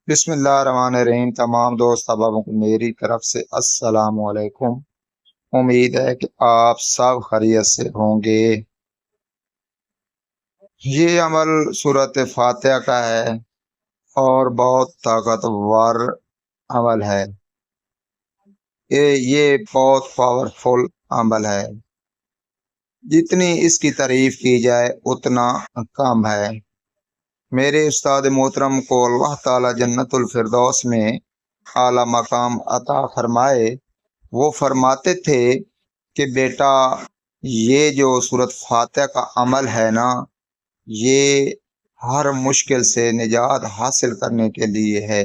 बिस्मिल्लाहिर्रहमानिर्रहीम। तमाम दोस्त अहबाबों को मेरी तरफ से अस्सलाम वालेकुम। उम्मीद है कि आप सब खैरियत से होंगे। ये अमल सूरत फातिहा का है और बहुत ताकतवर अमल है। ये बहुत पावरफुल अमल है। जितनी इसकी तारीफ की जाए उतना कम है। मेरे उस्ताद मोहतरम को अल्लाह ताला जन्नतुल फिरदौस में आला मकाम अता फरमाए। वो फरमाते थे कि बेटा, ये जो सूरत फातिहा का अमल है ना, ये हर मुश्किल से निजात हासिल करने के लिए है।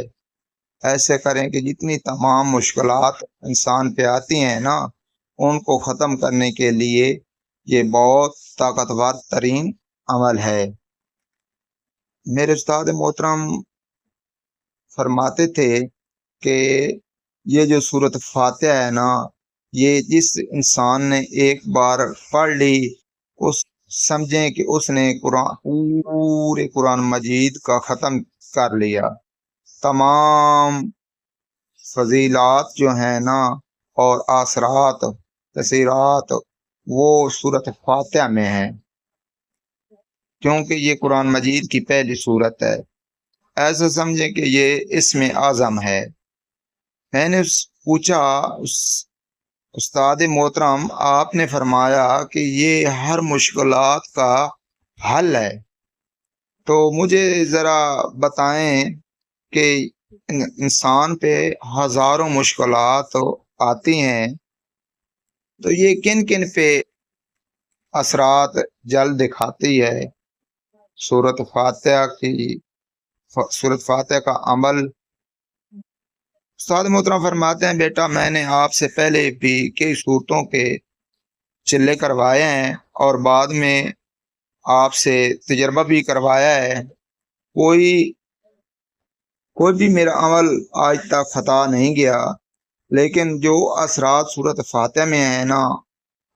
ऐसे करें कि जितनी तमाम मुश्किलात इंसान पे आती हैं ना, उनको ख़त्म करने के लिए ये बहुत ताकतवर तरीन अमल है। मेरे उस्ताद मोहतरम फरमाते थे कि ये जो सूरत फातिहा है ना, ये जिस इंसान ने एक बार पढ़ ली, उस समझें कि उसने पूरे कुरान मजीद का ख़त्म कर लिया। तमाम फजीलात जो हैं ना और आसरात तसीरात वो सूरत फातिहा में हैं, क्योंकि ये कुरान मजीद की पहली सूरत है। ऐसा समझें कि ये इसमें आज़म है। मैंने पूछा, उस्ताद मोहतरम आपने फरमाया कि ये हर मुश्किलात का हल है, तो मुझे ज़रा बताएं कि इंसान पे हज़ारों मुश्किलात तो आती हैं, तो ये किन किन पे असरात जल्द दिखाती है। सूरत फातिहा का अमल। उस्ताद मोहतरम फरमाते हैं, बेटा मैंने आपसे पहले भी कई सूरतों के चिल्ले करवाए हैं और बाद में आपसे तजर्बा भी करवाया है। कोई कोई भी मेरा अमल आज तक खता नहीं गया, लेकिन जो असरात सूरत फातिहा में है ना,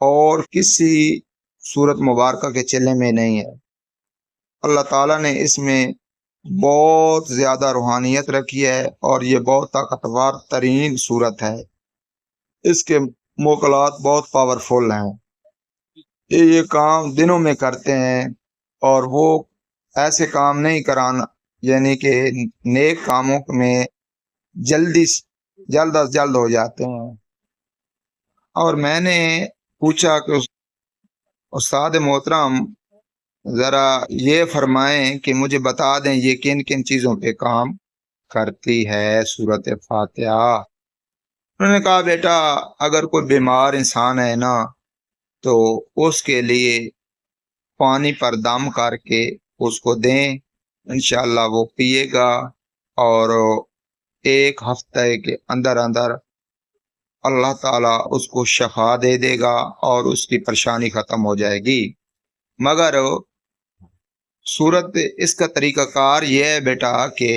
और किसी सूरत मुबारक के चिल्ले में नहीं है। अल्लाह ताला ने इसमें बहुत ज़्यादा रूहानियत रखी है और ये बहुत ताकतवर तरीन सूरत है। इसके मोकलात बहुत पावरफुल हैं। ये काम दिनों में करते हैं और वो ऐसे काम नहीं कराना, यानी कि नेक कामों में जल्दी जल्द अज जल्द हो जाते हैं। और मैंने पूछा कि उस्ताद मोहतरम ज़रा ये फरमाएं कि मुझे बता दें ये किन किन चीज़ों पे काम करती है सूरत फातिहा। उन्होंने कहा, बेटा अगर कोई बीमार इंसान है ना, तो उसके लिए पानी पर दम करके उसको दें, इंशाल्लाह वो पिएगा और एक हफ्ते के अंदर अंदर अल्लाह ताला उसको शफा दे देगा और उसकी परेशानी ख़त्म हो जाएगी। मगर सूरत इसका तरीक़ाकार यह है बेटा कि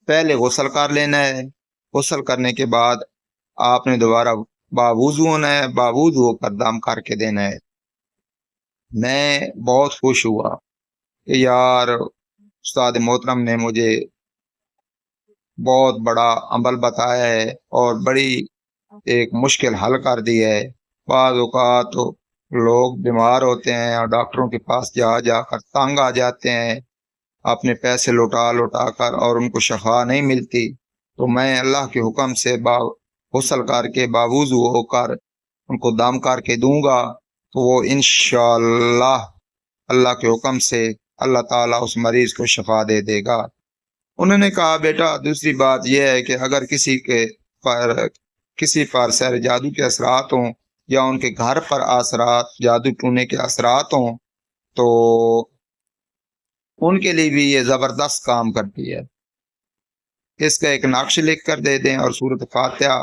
पहले गुस्ल कर लेना है। गुस्ल करने के बाद आपने दोबारा बावुज़ू होना है, बावुज़ू होकर दम करके देना है। मैं बहुत खुश हुआ कि यार उस्ताद मोहतरम ने मुझे बहुत बड़ा अमल बताया है और बड़ी एक मुश्किल हल कर दी है। बाज़ औक़ात तो लोग बीमार होते हैं और डॉक्टरों के पास जा जाकर तंग आ जाते हैं, अपने पैसे लौटा लौटा कर, और उनको शफा नहीं मिलती। तो मैं अल्लाह के हुक्म से गुस्ल करके बावुज़ू होकर उनको दम करके दूंगा, तो वो इंशाअल्लाह अल्लाह के हुक्म से अल्लाह ताला उस मरीज को शफा दे देगा। उन्होंने कहा, बेटा दूसरी बात यह है कि अगर किसी पर सर जादू के असरात हों या उनके घर पर असरात जादू टूने के असरात हों, तो उनके लिए भी ये ज़बरदस्त काम करती है। इसका एक नक्श लिख कर दे दें और सूरत फातिहा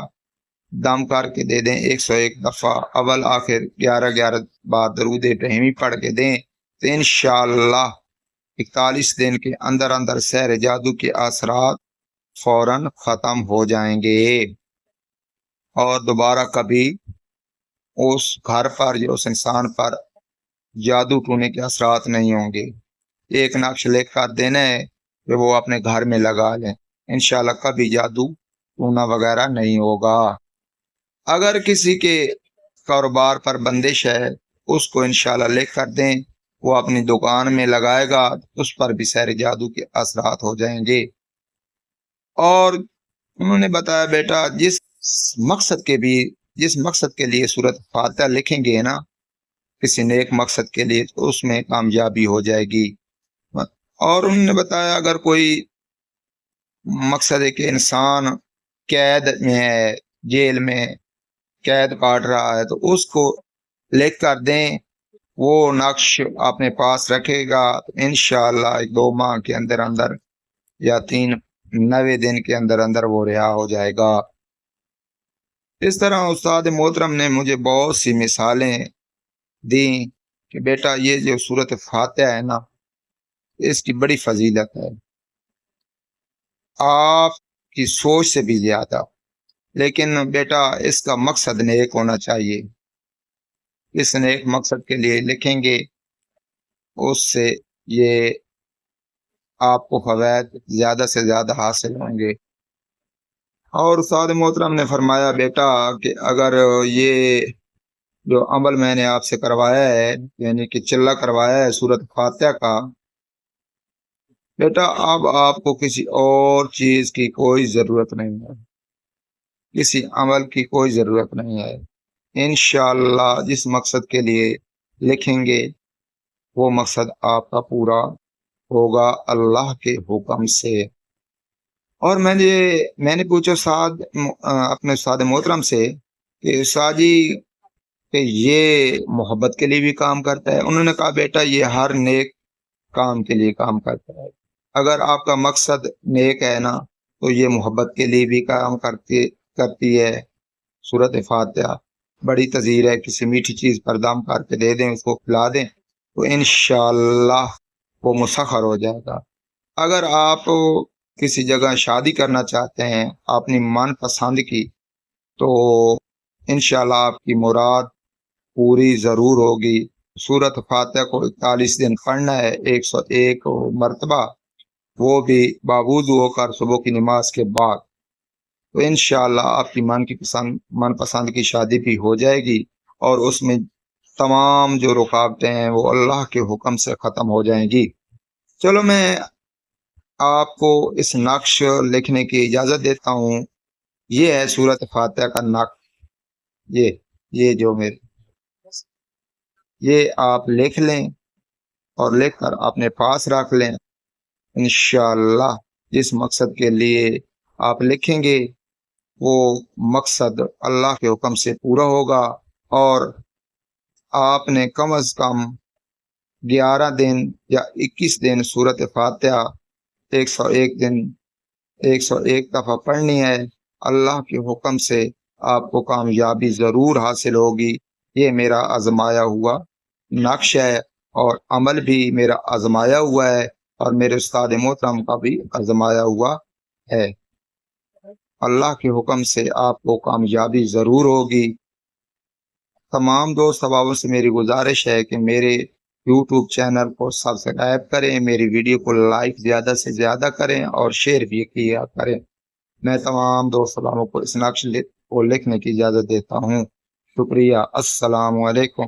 दम करके दे दें। 101 दफ़ा अव्वल आखिर 11-11 बार दरूद इब्राहिमी पढ़ के दें, तो इंशाअल्लाह 41 दिन के अंदर अंदर सहर जादू के असरात फौरन ख़त्म हो जाएंगे और दोबारा कभी उस घर पर या उस इंसान पर जादू टूने के असरात नहीं होंगे। एक नक्श लिख कर देना है कि वो अपने घर में लगा लें। انشاءاللہ کبھی جادو ٹونا وغیرہ نہیں ہوگا۔ اگر کسی کے کاروبار پر بندش ہے اس کو انشاءاللہ لکھ کر دیں، وہ اپنی دکان میں لگائے گا، اس پر بھی سحر جادو کے اثرات ہو جائیں گے۔ اور انہوں نے بتایا بیٹا جس مقصد کے لیے سورۃ فاتحہ لکھیں گے نا، کسی نیک مقصد کے لیے، تو اس میں کامیابی ہو جائے گی۔ اور انہوں نے بتایا اگر کوئی مقصد ہے کہ انسان قید میں ہے، جیل میں قید کاٹ رہا ہے، تو اس کو لکھ کر دیں، وہ نقش اپنے پاس رکھے گا، انشاءاللہ 2 ماہ کے اندر اندر یا 90 دن کے اندر اندر وہ رہا ہو جائے گا۔ اس طرح استاد محترم نے مجھے بہت سی مثالیں دیں کہ بیٹا یہ جو سورۃ فاتحہ ہے نا، اس کی بڑی فضیلت ہے، آپ کی سوچ سے بھی زیادہ، لیکن بیٹا اس کا مقصد نیک ہونا چاہیے۔ اس نیک مقصد کے لیے لکھیں گے، اس سے یہ آپ کو فوائد زیادہ سے زیادہ حاصل ہوں گے۔ اور استاد محترم نے فرمایا بیٹا کہ اگر یہ جو عمل میں نے آپ سے کروایا ہے، یعنی کہ چلہ کروایا ہے سورۃ فاتحہ کا، بیٹا اب آپ کو کسی اور چیز کی کوئی ضرورت نہیں ہے، کسی عمل کی کوئی ضرورت نہیں ہے۔ انشاءاللہ جس مقصد کے لیے لکھیں گے وہ مقصد آپ کا پورا ہوگا اللہ کے حکم سے۔ اور میں نے پوچھا اپنے استاد محترم سے کہ استاد جی کہ یہ محبت کے لیے بھی کام کرتا ہے؟ انہوں نے کہا بیٹا یہ ہر نیک کام کے لیے کام کرتا ہے۔ اگر آپ کا مقصد نیک ہے نا تو یہ محبت کے لیے بھی کام کرتی ہے۔ سورۃ فاتحہ بڑی تذیر ہے، کسی میٹھی چیز پر دم کر کے دے دیں، اس کو کھلا دیں تو انشاءاللہ وہ مسخر ہو جائے گا۔ اگر آپ کسی جگہ شادی کرنا چاہتے ہیں اپنی من پسند کی، تو انشاءاللہ آپ کی مراد پوری ضرور ہوگی۔ سورۃ فاتحہ کو 41 دن پڑھنا ہے، 101 مرتبہ، وہ بھی باوضو ہو کر صبح کی نماز کے بعد، تو انشاءاللہ آپ کی من پسند کی شادی بھی ہو جائے گی، اور اس میں تمام جو رکاوٹیں ہیں وہ اللہ کے حکم سے ختم ہو جائیں گی۔ چلو میں آپ کو اس نقش لکھنے کی اجازت دیتا ہوں۔ یہ ہے سورۃ فاتحہ کا نقش، یہ جو یہ آپ لکھ لیں اور لکھ کر اپنے پاس رکھ لیں۔ انشاءاللہ جس مقصد کے لیے آپ لکھیں گے وہ مقصد اللہ کے حکم سے پورا ہوگا، اور آپ نے کم از کم 11 دن یا 21 دن سورۃ فاتحہ 101 دن 101 دفعہ پڑھنی ہے۔ اللہ کے حکم سے آپ کو کامیابی ضرور حاصل ہوگی۔ یہ میرا آزمایا ہوا نقش ہے، اور عمل بھی میرا آزمایا ہوا ہے، اور میرے استاد محترم کا بھی آزمایا ہوا ہے۔ اللہ کے حکم سے آپ کو کامیابی ضرور ہوگی۔ تمام دوست احبابوں سے میری گزارش ہے کہ میرے یوٹیوب چینل کو سبسکرائب کریں، میری ویڈیو کو لائک زیادہ سے زیادہ کریں اور شیئر بھی کیا کریں۔ میں تمام دوست احبابوں کو اس نقش کو لکھنے کی اجازت دیتا ہوں۔ شکریہ، السلام علیکم۔